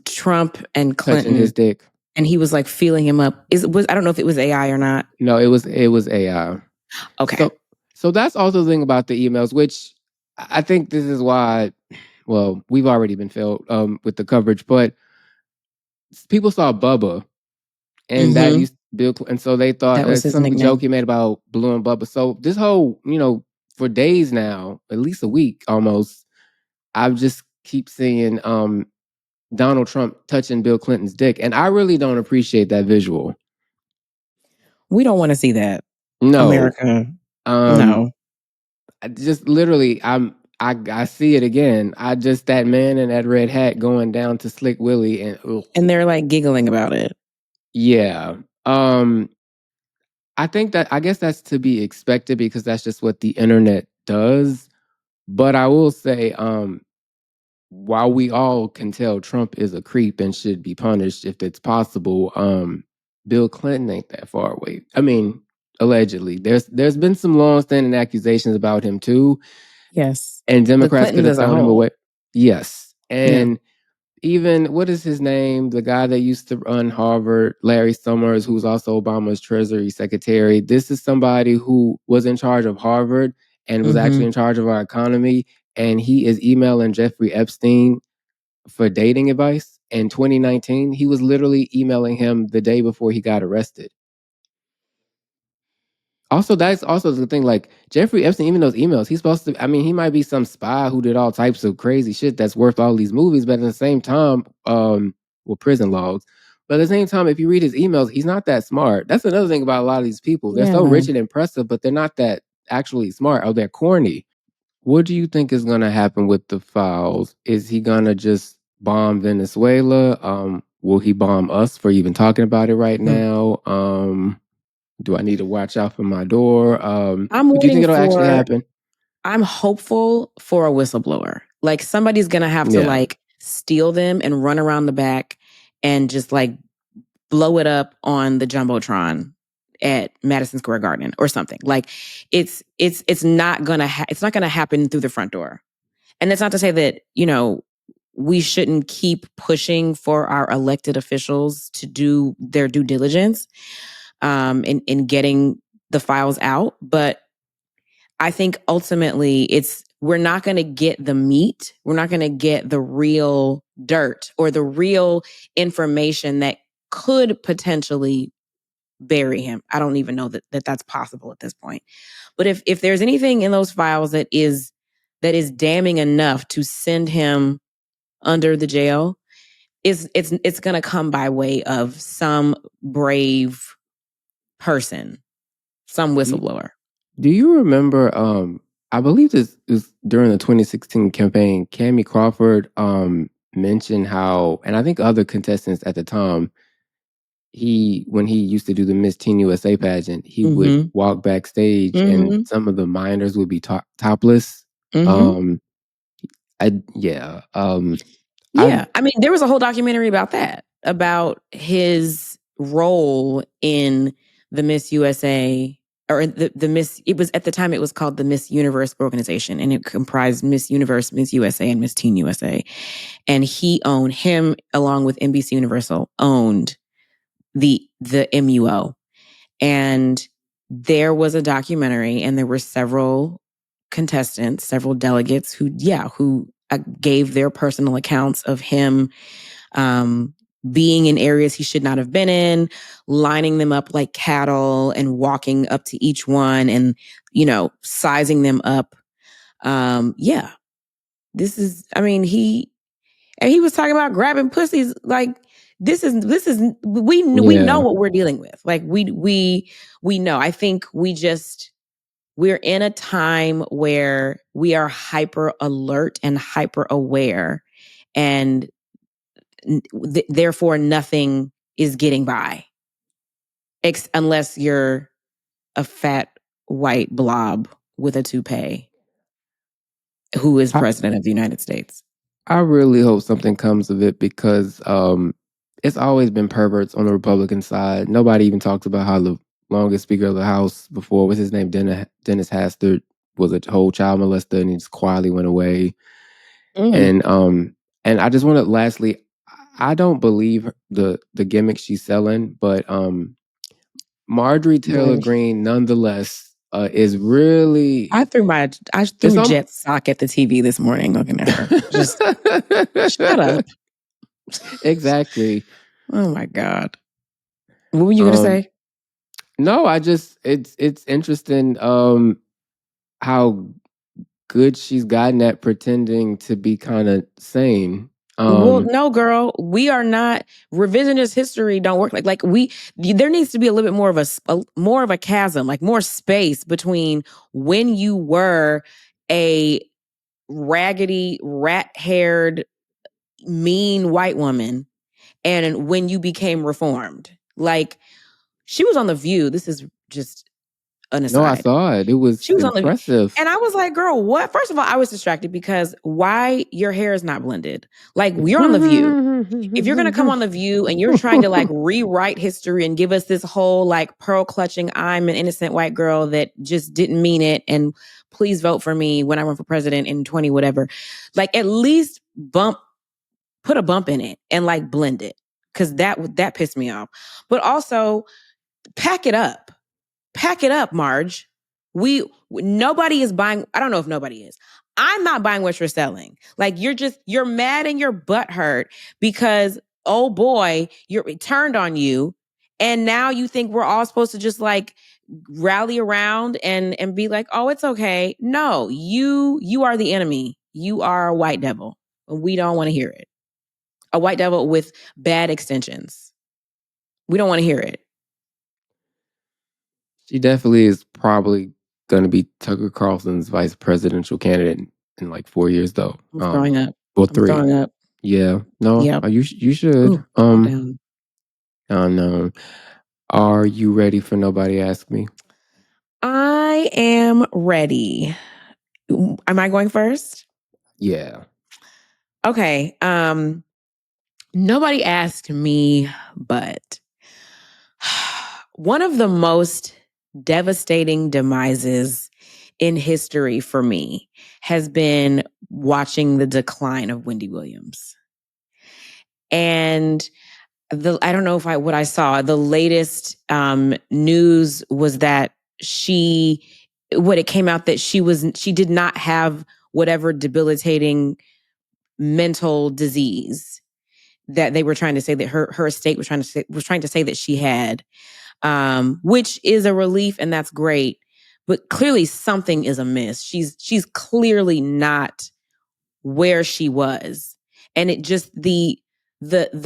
Trump and Clinton touching his dick. And he was like feeling him up. I don't know if it was AI or not. No, it was AI. Okay. So that's also the thing about the emails, which I think this is why, well, we've already been failed with the coverage, but people saw Bubba and that used Bill, and so they thought that was his some nickname. joke he made about Blue and Bubba. So this whole, for days now, at least a week almost, I just keep seeing Donald Trump touching Bill Clinton's dick, and I really don't appreciate that visual. We don't want to see that. No. America. No. Just literally, I see it again. That man in that red hat going down to Slick Willie and they're like giggling about it. Yeah. I guess that's to be expected because that's just what the internet does. But I will say, while we all can tell Trump is a creep and should be punished if it's possible, Bill Clinton ain't that far away. I mean, allegedly. There's been some long-standing accusations about him too. Yes. And Democrats could have thrown him away. Yes. And even, what is his name? The guy that used to run Harvard, Larry Summers, who's also Obama's Treasury Secretary. This is somebody who was in charge of Harvard and was actually in charge of our economy. And he is emailing Jeffrey Epstein for dating advice. In 2019, he was literally emailing him the day before he got arrested. Also, that's also the thing, like, Jeffrey Epstein, even those emails, he's supposed to, I mean, he might be some spy who did all types of crazy shit that's worth all these movies, but at the same time, prison logs. But at the same time, if you read his emails, he's not that smart. That's another thing about a lot of these people. They're so rich and impressive, but they're not that actually smart, or they're corny. What do you think is going to happen with the files? Is he going to just bomb Venezuela? Will he bomb us for even talking about it right now? Do I need to watch out for my door? Do you think it'll actually happen? I'm hopeful for a whistleblower. Like, somebody's going to have to like steal them and run around the back and just like blow it up on the Jumbotron at Madison Square Garden or something. Like, it's not going to it's not going to happen through the front door. And that's not to say that, we shouldn't keep pushing for our elected officials to do their due diligence in getting the files out. But I think ultimately we're not going to get the meat. We're not going to get the real dirt or the real information that could potentially bury him. I don't even know that that's possible at this point. But if there's anything in those files that is damning enough to send him under the jail, it's going to come by way of some brave person, some whistleblower. Do you remember, I believe this is during the 2016 campaign, Cammie Crawford mentioned how, and I think other contestants at the time, when he used to do the Miss Teen USA pageant, he would walk backstage and some of the minors would be topless. Yeah, I mean, there was a whole documentary about that, about his role in the Miss USA, or the Miss, it was, at the time it was called the Miss Universe organization, and it comprised Miss Universe, Miss USA, and Miss Teen USA. And him along with NBC Universal owned the MUO. And there was a documentary, and there were several contestants, several delegates who gave their personal accounts of him being in areas he should not have been in, lining them up like cattle and walking up to each one and, sizing them up. This is, I mean, he was talking about grabbing pussies. Like, we know what we're dealing with. Like, we know. I think we're in a time where we are hyper alert and hyper aware, and therefore nothing is getting by, unless you're a fat white blob with a toupee who is president of the United States. I really hope something comes of it, because it's always been perverts on the Republican side. Nobody even talks about how the longest Speaker of the House before, what's his name, Dennis Hastert, was a whole child molester, and he just quietly went away. And I just want to, lastly, I don't believe the gimmick she's selling, but Marjorie Taylor Greene, nonetheless, is really. I threw jet sock at the TV this morning looking at her. Just shut up. Exactly. Oh my God. What were you gonna say? No, it's interesting how good she's gotten at pretending to be kind of sane. Well, no, girl, we are not. Revisionist history don't work like there needs to be a little bit more of a chasm, like more space between when you were a raggedy, rat-haired, mean white woman and when you became reformed. Like, she was on The View. This is just an aside. No, I saw it. It was impressive. And I was like, girl, what? First of all, I was distracted because why your hair is not blended? Like, you're on The View. If you're going to come on The View and you're trying to like rewrite history and give us this whole like pearl clutching, I'm an innocent white girl that just didn't mean it, and please vote for me when I run for president in 20 whatever, like at least put a bump in it and like blend it, because that pissed me off. But also pack it up, Marge. Nobody is buying. I don't know if nobody is. I'm not buying what you're selling. Like, you're mad and your butt hurt because, oh boy, it turned on you. And now you think we're all supposed to just like rally around and be like, oh, it's okay. No, you are the enemy. You are a white devil. We don't want to hear it. A white devil with bad extensions. We don't want to hear it. She definitely is probably going to be Tucker Carlson's vice presidential candidate in like 4 years, though. I'm throwing up. Well, 3. I'm throwing up. Yeah. No. Yep. You should. Ooh, down. No. Are you ready for Nobody Ask Me? I am ready. Am I going first? Yeah. Okay. Nobody asked me, but one of the most devastating demises in history for me has been watching the decline of Wendy Williams. And I don't know what I saw. The latest news was that it came out that she did not have whatever debilitating mental disease that they were trying to say that her estate was trying to say that she had, which is a relief, and that's great. But clearly something is amiss. She's clearly not where she was, and it just the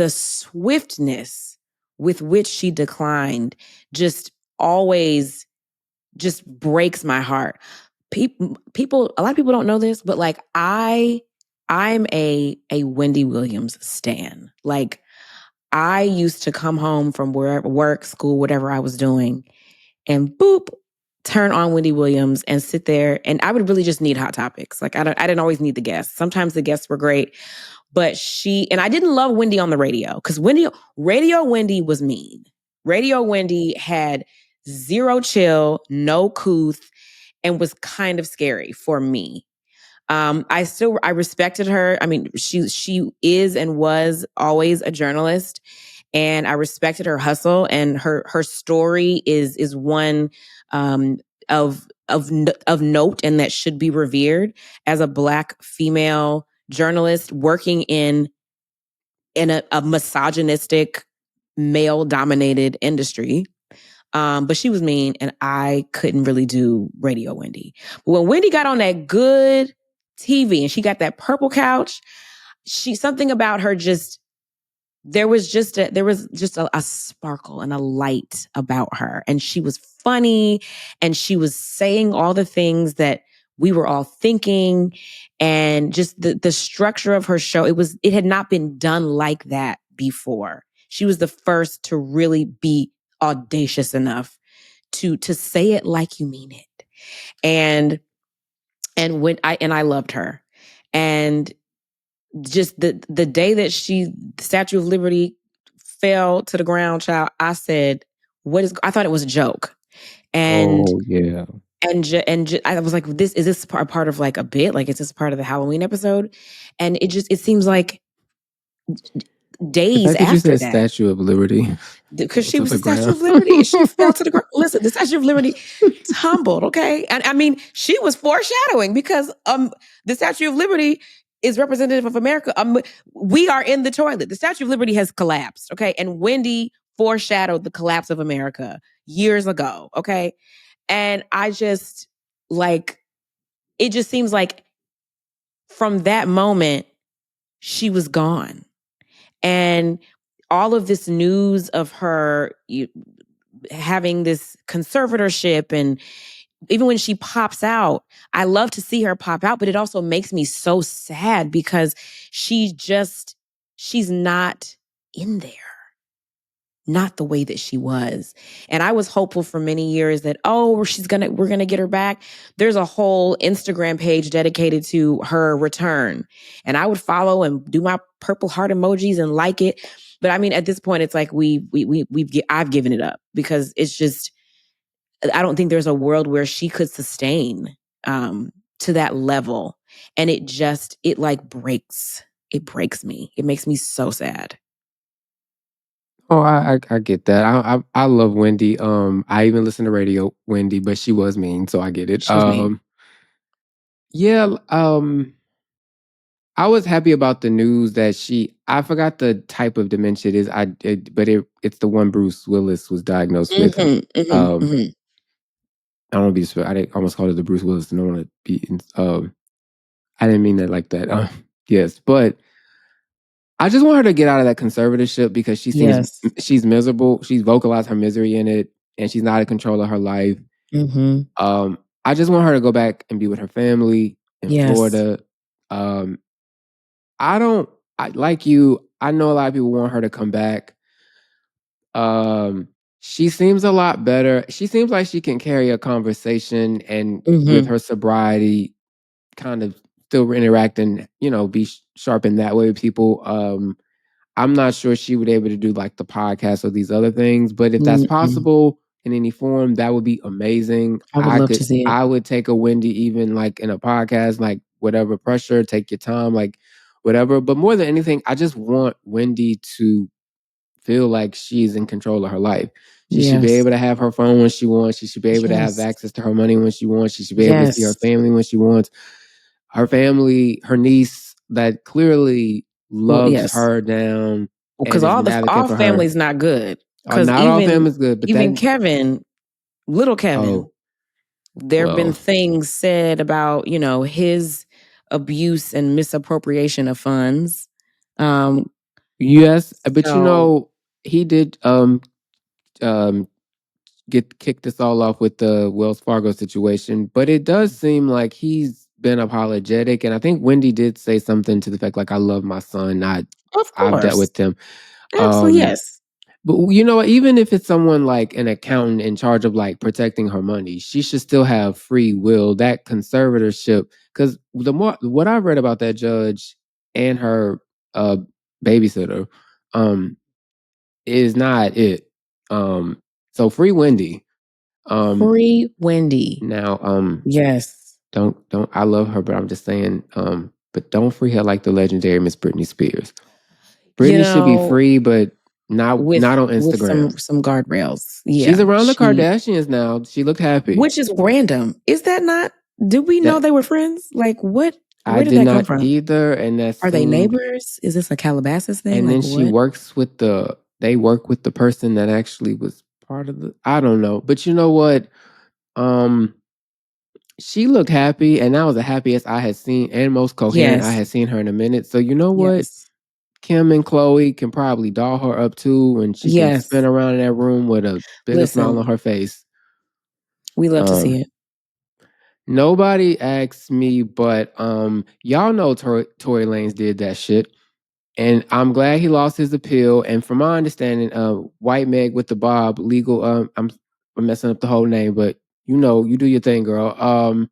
swiftness with which she declined just always just breaks my heart. People, a lot of people don't know this, but like I'm a Wendy Williams stan. Like, I used to come home from wherever, work, school, whatever I was doing, and boop, turn on Wendy Williams and sit there. And I would really just need Hot Topics. Like, I didn't always need the guests. Sometimes the guests were great, but and I didn't love Wendy on the radio because Radio Wendy was mean. Radio Wendy had zero chill, no couth, and was kind of scary for me. I respected her. I mean, she is and was always a journalist, and I respected her hustle, and her story is one of note, and that should be revered as a Black female journalist working in a misogynistic, male dominated industry. But she was mean, and I couldn't really do Radio Wendy. But when Wendy got on that good TV and she got that purple couch, something about her there was just a sparkle and a light about her. And she was funny, and she was saying all the things that we were all thinking, and just the structure of her show, it had not been done like that before. She was the first to really be audacious enough to say it like you mean it. And I loved her. And just the day that the Statue of Liberty fell to the ground, child, I said, I thought it was a joke. And yeah. And I was like, is this part of like a bit? Like, is this part of the Halloween episode? And it seems like days after that. You said Statue of Liberty. Because she was the Statue of Liberty. She fell to the ground. Listen, the Statue of Liberty tumbled, okay? And I mean, she was foreshadowing because the Statue of Liberty is representative of America. We are in the toilet. The Statue of Liberty has collapsed, okay? And Wendy foreshadowed the collapse of America years ago, okay? And I just, like, it just seems like from that moment, she was gone. And all of this news of her having this conservatorship, and even when she pops out, I love to see her pop out, but it also makes me so sad because she's not in there. Not the way that she was. And I was hopeful for many years that, we're going to get her back. There's a whole Instagram page dedicated to her return. And I would follow and do my purple heart emojis and like it. But I mean, at this point, it's like I've given it up because it's just, I don't think there's a world where she could sustain to that level. And it breaks me. It makes me so sad. Oh, I get that. I love Wendy. I even listen to radio Wendy, but she was mean, so I get it. She was mean. Yeah. I was happy about the news that I forgot the type of dementia it is. But it's the one Bruce Willis was diagnosed with. I don't want to be. I almost called it the Bruce Willis. I don't want to be. I didn't mean that like that. Yes, but I just want her to get out of that conservatorship because she seems she's miserable. She's vocalized her misery in it, and she's not in control of her life. I just want her to go back and be with her family in Florida. Like you, I know a lot of people want her to come back. She seems a lot better. She seems like she can carry a conversation and with her sobriety, kind of still interact and, be sharp in that way with people. I'm not sure she would be able to do like the podcast or these other things, but if that's possible in any form, that would be amazing. I would love to see it. I would take a Wendy even like in a podcast, like whatever pressure, take your time, like whatever. But more than anything, I just want Wendy to feel like she's in control of her life. She should be able to have her phone when she wants. She should be able to have access to her money when she wants. She should be able to see her family when she wants. Her family, her niece that clearly loves her down. Because all family's not good. Because not all family's good, but even Kevin, little Kevin, there have been things said about, his abuse and misappropriation of funds. Yes, but he did get kicked this all off with the Wells Fargo situation, but it does seem like he's been apologetic, and I think Wendy did say something to the fact like, I love my son, I've dealt with him. Absolutely, yes. But even if it's someone like an accountant in charge of like protecting her money, she should still have free will. That conservatorship, because what I've read about that judge and her babysitter, is not it. So free Wendy. Free Wendy. Now, yes. Don't. I love her, but I'm just saying. But don't free her like the legendary Miss Britney Spears. Britney should be free, but not on Instagram. With some guardrails. Yeah, she's around the Kardashians now. She looked happy, which is random. Is that not? Did we know they were friends? Like what? Where did that come from? Either, and are they neighbors? Is this a Calabasas thing? And then she works with they work with the person that actually was part of the. I don't know, but you know what? She looked happy, and that was the happiest I had seen, and most coherent I had seen her in a minute. So you know what? Kim and Chloe can probably doll her up too, and she can spin around in that room with a bigger smile on her face. We love to see it. Nobody asked me, but y'all know Tory Lanez did that shit, and I'm glad he lost his appeal. And from my understanding, White Meg with the Bob legal. I'm messing up the whole name, but you do your thing, girl.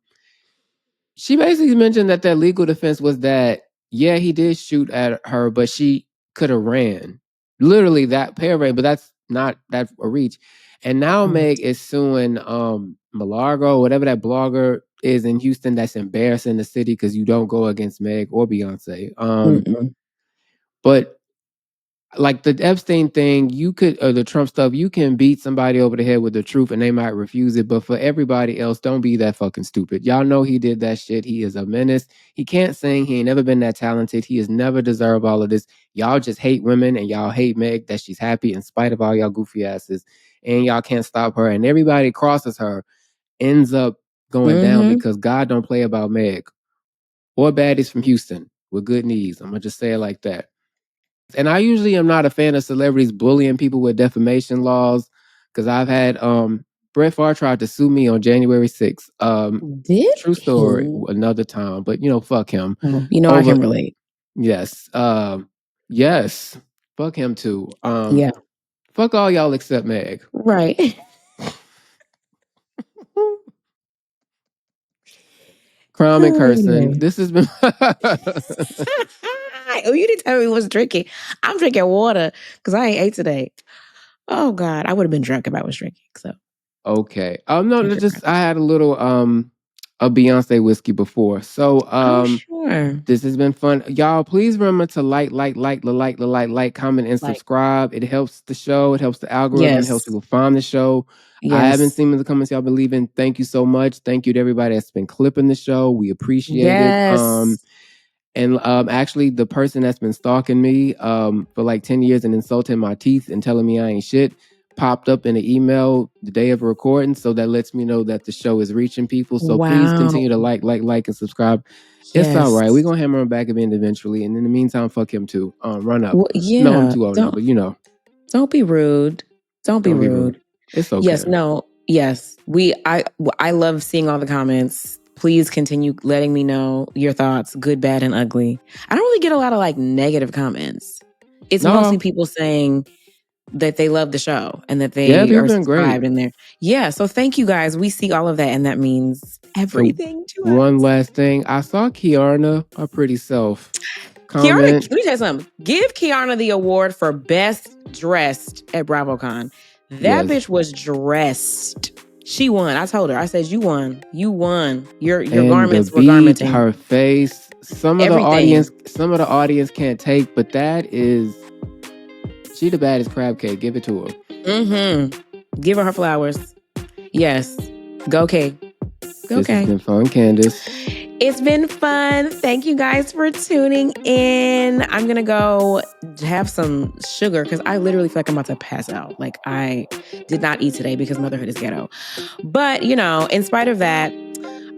She basically mentioned that legal defense was that, yeah, he did shoot at her, but she could have ran. Literally that paragraph, but that's not that a reach. And now Meg is suing Malargo, whatever that blogger is in Houston that's embarrassing the city because you don't go against Meg or Beyonce. But like the Epstein thing, or the Trump stuff, you can beat somebody over the head with the truth and they might refuse it. But for everybody else, don't be that fucking stupid. Y'all know he did that shit. He is a menace. He can't sing. He ain't never been that talented. He has never deserved all of this. Y'all just hate women and y'all hate Meg that she's happy in spite of all y'all goofy asses. And y'all can't stop her. And everybody crosses her ends up going down because God don't play about Meg or baddies from Houston. with good knees. I'm going to just say it like that. And I usually am not a fan of celebrities bullying people with defamation laws, because I've had Brett Favre tried to sue me on January 6th. True story, another time, but fuck him. I can relate. Yes. Yes. Fuck him too. Yeah. Fuck all y'all except Meg. Right. Crime and cursing. This has been Oh, you didn't tell me what's drinking. I'm drinking water because I ain't ate today. Oh God, I would have been drunk if I was drinking. So okay. No, just I had a little a Beyonce whiskey before. So sure. This has been fun. Y'all, please remember to like, comment, and subscribe. It helps the show. It helps the algorithm. It helps people find the show. Yes. I haven't seen in the comments y'all believe in. Thank you so much. Thank you to everybody that's been clipping the show. We appreciate it. And actually, the person that's been stalking me for like 10 years and insulting my teeth and telling me I ain't shit popped up in an email the day of recording. So that lets me know that the show is reaching people. So please continue to like, and subscribe. Yes. It's all right. We're going to hammer him back again eventually. And in the meantime, fuck him too. Run up. Well, yeah. No, I'm too old now, but Don't be rude. Don't be rude. It's okay. Yes, no. Yes. I love seeing all the comments. Please continue letting me know your thoughts, good, bad, and ugly. I don't really get a lot of negative comments. It's mostly people saying that they love the show and that they are subscribed in there. Yeah, so thank you guys. We see all of that, and that means everything to us. One last thing. I saw Kiarna, our pretty self, comment. Kiarna, let me tell you something. Give Kiarna the award for best dressed at BravoCon. That bitch was dressed. She won. I told her. I said, you won. You won. Your garments were garmenting. Her face. Some of the audience can't take, but that is... She the baddest crab cake. Give it to her. Mm-hmm. Give her flowers. Yes. Go Kay. This has been fun, Candiace. It's been fun. Thank you guys for tuning in. I'm going to go have some sugar because I literally feel like I'm about to pass out. I did not eat today because motherhood is ghetto. But, in spite of that,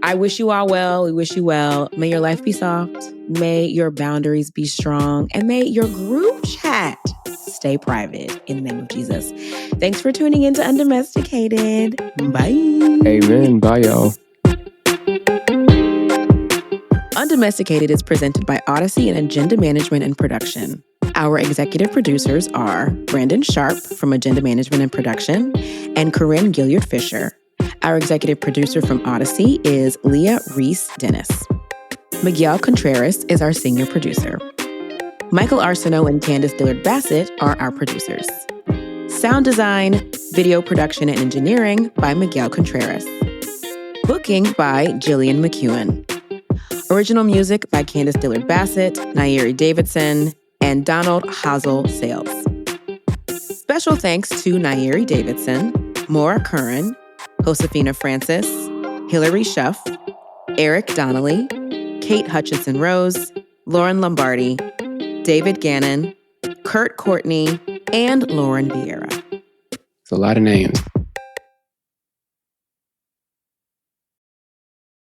I wish you all well. We wish you well. May your life be soft. May your boundaries be strong. And may your group chat stay private in the name of Jesus. Thanks for tuning in to Undomesticated. Bye. Amen. Bye, y'all. Undomesticated is presented by Odyssey and Agenda Management and Production. Our executive producers are Brandon Sharp from Agenda Management and Production and Corinne Gilliard-Fisher. Our executive producer from Odyssey is Leah Reese-Dennis. Miguel Contreras is our senior producer. Michael Arsenault and Candiace Dillard-Bassett are our producers. Sound design, video production, and engineering by Miguel Contreras. Booking by Jillian McEwen. Original music by Candiace Dillard-Bassett, Nairi Davidson, and Donald Hazel Sales. Special thanks to Nairi Davidson, Maura Curran, Josefina Francis, Hillary Schuff, Eric Donnelly, Kate Hutchinson-Rose, Lauren Lombardi, David Gannon, Kurt Courtney, and Lauren Vieira. It's a lot of names.